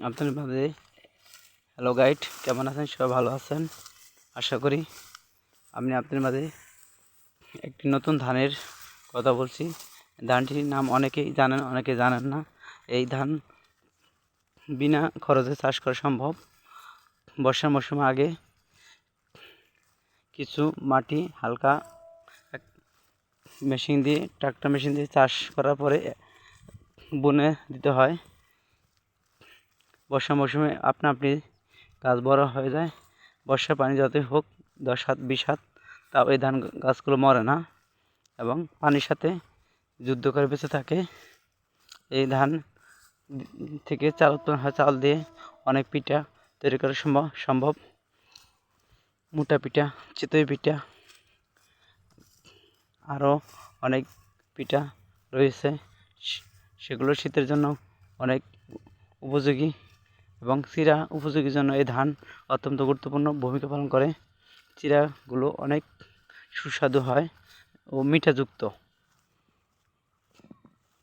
আপনাদের মাঝে hello guide, কেমন আছেন? সবাই ভালো আছেন আশা করি। আমি আপনাদের মাঝে একটি নতুন ধানের কথা বলছি। ধানটির নাম অনেকেই জানেন, অনেকে জানেন না। এই ধান বিনা খরচে চাষ করা সম্ভব। বর্ষার মৌসুমে আগে কিছু মাটি হালকা মেশিন দিয়ে, ট্রাক্টর মেশিন দিয়ে চাষ করার পরে বুনে দিতে হয়। বর্ষা মৌসুমে আপনি গাছ বড় হয়ে যায়। বর্ষার পানি যতই হোক 10 হাত 20 হাত, তাও এই ধান গাছগুলো মরে না এবং পানির সাথে যুদ্ধ করে বেঁচে থাকে। এই ধান থেকে চাল উৎপন্ন হয়। চাল দিয়ে অনেক পিঠা তৈরি করা সম্ভব। মোটা পিঠা, চিতই পিঠা, আরও অনেক পিঠা রয়েছে। সেগুলো শীতের জন্য অনেক উপযোগী এবং চিরা উপযোগীর জন্য এই ধান অত্যন্ত গুরুত্বপূর্ণ ভূমিকা পালন করে। চিরাগুলো অনেক সুস্বাদু হয় ও মিঠাযুক্ত।